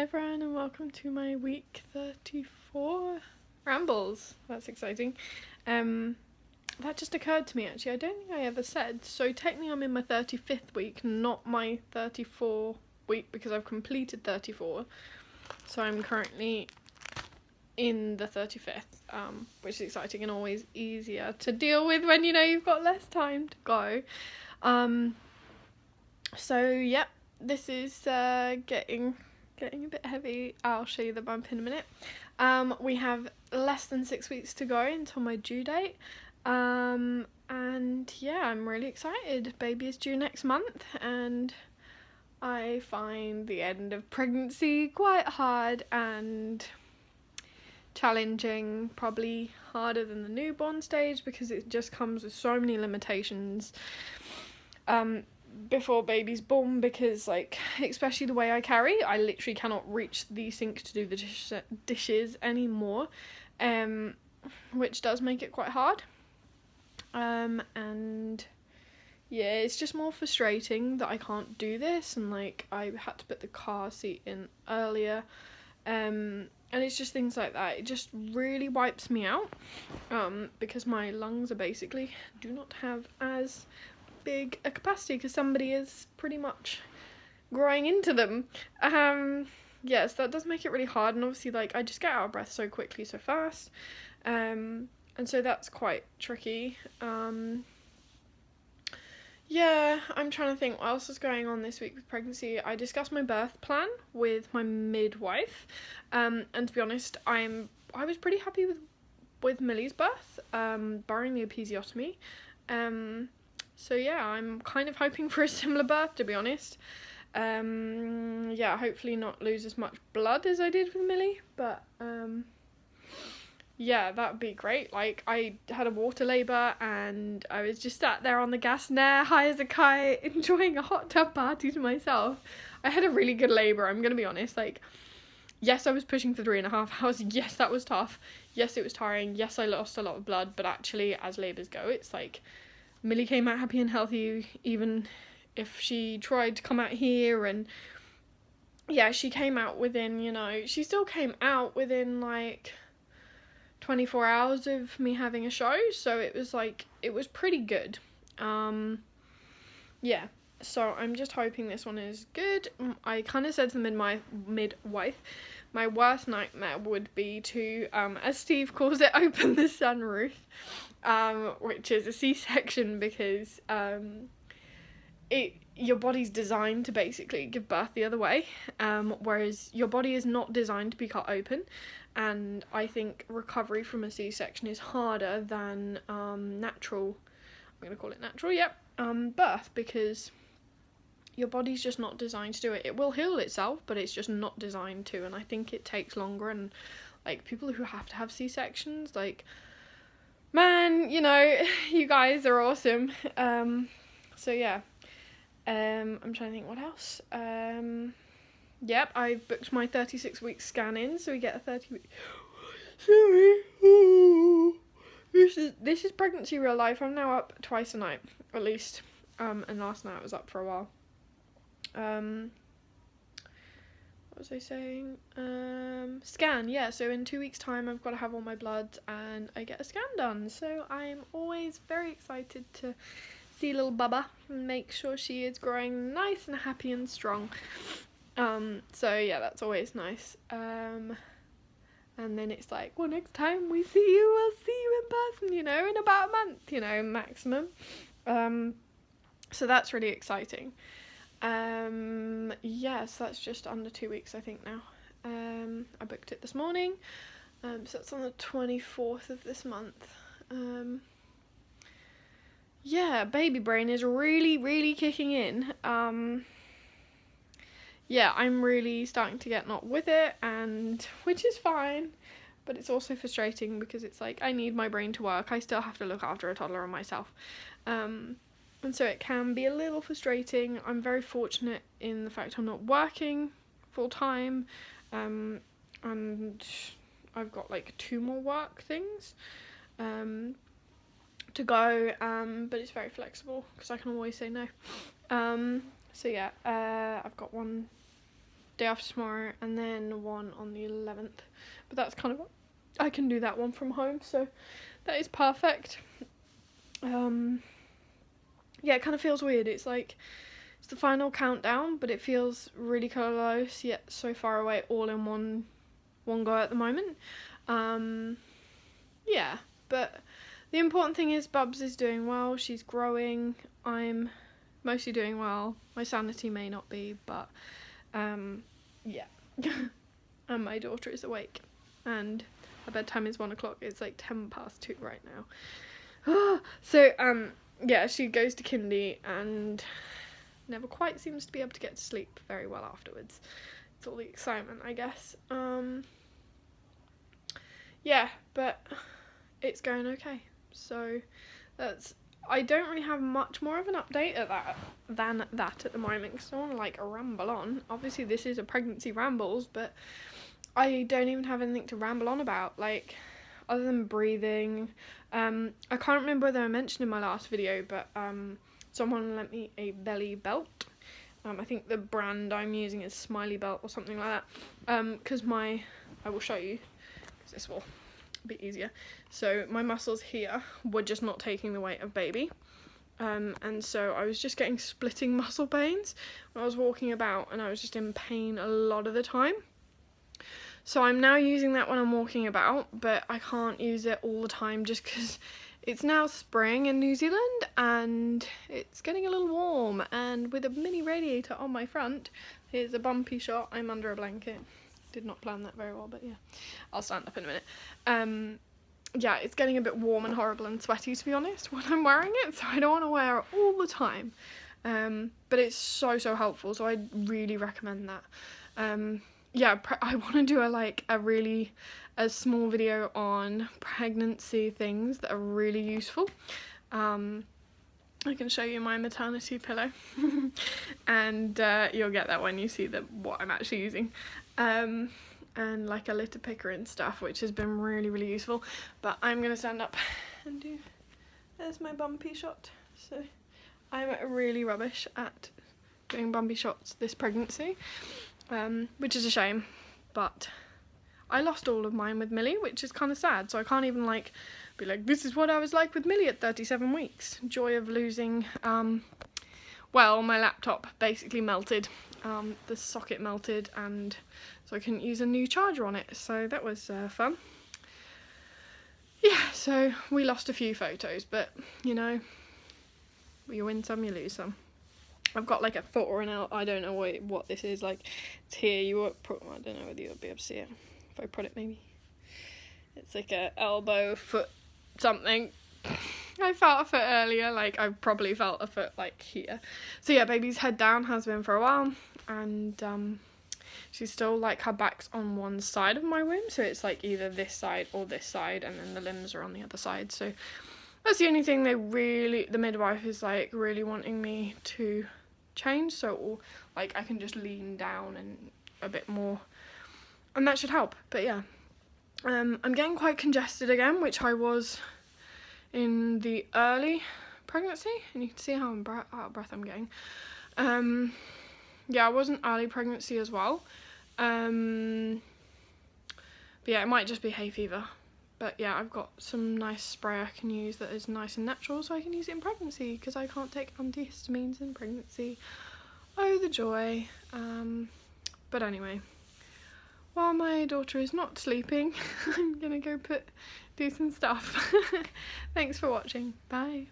everyone, and welcome to my week 34 rambles. That's exciting. That just occurred to me actually. I don't think I ever said. So technically I'm in my 35th week, not my 34 week, because I've completed 34. So I'm currently in the 35th, which is exciting and always easier to deal with when you know you've got less time to go. So yep, this is getting a bit heavy. I'll show you the bump in a minute. We have less than 6 weeks to go until my due date. And yeah, I'm really excited. Baby is due next month, and I find the end of pregnancy quite hard and challenging, probably harder than the newborn stage, because it just comes with so many limitations before baby's born, because like, especially the way I carry, I literally cannot reach the sink to do the dishes anymore, which does make it quite hard. And yeah, it's just more frustrating that I can't do this, and like I had to put the car seat in earlier, and it's just things like that. It just really wipes me out, because my lungs are basically do not have as big a capacity, because somebody is pretty much growing into them. Yes, that does make it really hard, and obviously like I just get out of breath so quickly, so fast, and so that's quite tricky. Yeah, I'm trying to think what else is going on this week with pregnancy. I discussed my birth plan with my midwife, and to be honest, I was pretty happy with Millie's birth, barring the episiotomy. So yeah, I'm kind of hoping for a similar birth, to be honest. Yeah, hopefully not lose as much blood as I did with Millie, but yeah, that would be great. Like, I had a water labour, and I was just sat there on the gas nair, high as a kite, enjoying a hot tub party to myself. I had a really good labour, I'm going to be honest. Like, yes, I was pushing for 3.5 hours. Yes, that was tough. Yes, it was tiring. Yes, I lost a lot of blood. But actually, as labours go, it's like, Millie came out happy and healthy, even if she tried to come out here. And yeah, she came out within, she still came out within, like, 24 hours of me having a show, so it was pretty good. Yeah, so I'm just hoping this one is good. I kind of said to the midwife, my worst nightmare would be to, as Steve calls it, open the sunroof, which is a C-section, because your body's designed to basically give birth the other way, whereas your body is not designed to be cut open. And I think recovery from a C-section is harder than natural, I'm going to call it natural, birth, because your body's just not designed to do it. It will heal itself, but it's just not designed to, and I think it takes longer. And like, people who have to have C-sections, like, man, you guys are awesome. So yeah, I'm trying to think what else. Yep, I've booked my 36-week scan in, so we get a 30-week... Sorry. Oh. This is pregnancy real life. I'm now up twice a night, at least. And last night I was up for a while. What was I saying? Scan, yeah, so in 2 weeks' time I've got to have all my blood and I get a scan done. So I'm always very excited to see little Bubba and make sure she is growing nice and happy and strong. So yeah, that's always nice. And then it's like, well, next time we see you, we'll see you in person, in about a month, maximum. So that's really exciting. Yes, that's just under 2 weeks, I think, now. I booked it this morning. So it's on the 24th of this month. Yeah, baby brain is really, really kicking in. Yeah, I'm really starting to get not with it, and which is fine, but it's also frustrating because it's like, I need my brain to work. I still have to look after a toddler and myself. And so it can be a little frustrating. I'm very fortunate in the fact I'm not working full time, and I've got like 2 more work things to go, but it's very flexible because I can always say no. So yeah, I've got one day after tomorrow, and then one on the 11th. But that's kind of, I can do that one from home, so that is perfect. Yeah, it kind of feels weird. It's like it's the final countdown, but it feels really close yet so far away, all in one go at the moment. Yeah, but the important thing is Bubs is doing well. She's growing. I'm mostly doing well. My sanity may not be, but yeah. And my daughter is awake, and her bedtime is 1 o'clock. It's like 2:10 right now. So yeah, she goes to kindy and never quite seems to be able to get to sleep very well afterwards. It's all the excitement, I guess. Yeah, but it's going okay. So I don't really have much more of an update than that at the moment, because I don't want to like ramble on. Obviously this is a pregnancy rambles, but I don't even have anything to ramble on about, like, other than breathing. I can't remember whether I mentioned in my last video, but someone lent me a belly belt. I think the brand I'm using is Smiley Belt or something like that. Because I will show you, because this will be easier. So my muscles here were just not taking the weight of baby. And so I was just getting splitting muscle pains when I was walking about, and I was just in pain a lot of the time. So I'm now using that when I'm walking about, but I can't use it all the time just because it's now spring in New Zealand and it's getting a little warm, and with a mini radiator on my front, here's a bumpy shot, I'm under a blanket. Did not plan that very well, but yeah, I'll stand up in a minute. Yeah, it's getting a bit warm and horrible and sweaty, to be honest, when I'm wearing it, so I don't want to wear it all the time. But it's so helpful, so I really recommend that. Yeah, I want to do a small video on pregnancy things that are really useful. I can show you my maternity pillow and you'll get that when you see what I'm actually using. And like a litter picker and stuff, which has been really useful. But I'm going to stand up and there's my bumpy shot. So I'm really rubbish at doing bumpy shots this pregnancy. Which is a shame, but I lost all of mine with Millie, which is kind of sad, so I can't even be like, this is what I was like with Millie at 37 weeks. Joy of losing, well, my laptop basically melted, the socket melted, and so I couldn't use a new charger on it, so that was fun. Yeah, so we lost a few photos, but you know, you win some, you lose some. I've got like a foot or an elbow. I don't know what this is. Like, it's here. I don't know whether you'll be able to see it. If I put it, maybe. It's like a elbow, foot, something. I felt a foot earlier. Like, I probably felt a foot like here. So yeah, baby's head down has been for a while, and she's still like her back's on one side of my womb. So it's like either this side or this side, and then the limbs are on the other side. So that's the only thing the midwife is like really wanting me to change, so like I can just lean down and a bit more, and that should help. But yeah, I'm getting quite congested again, which I was in the early pregnancy, and you can see how out of breath I'm getting. Yeah, I was in early pregnancy as well, but yeah, it might just be hay fever. But yeah, I've got some nice spray I can use that is nice and natural, so I can use it in pregnancy, because I can't take antihistamines in pregnancy. Oh, the joy. But anyway, while my daughter is not sleeping, I'm gonna go do some stuff. Thanks for watching. Bye.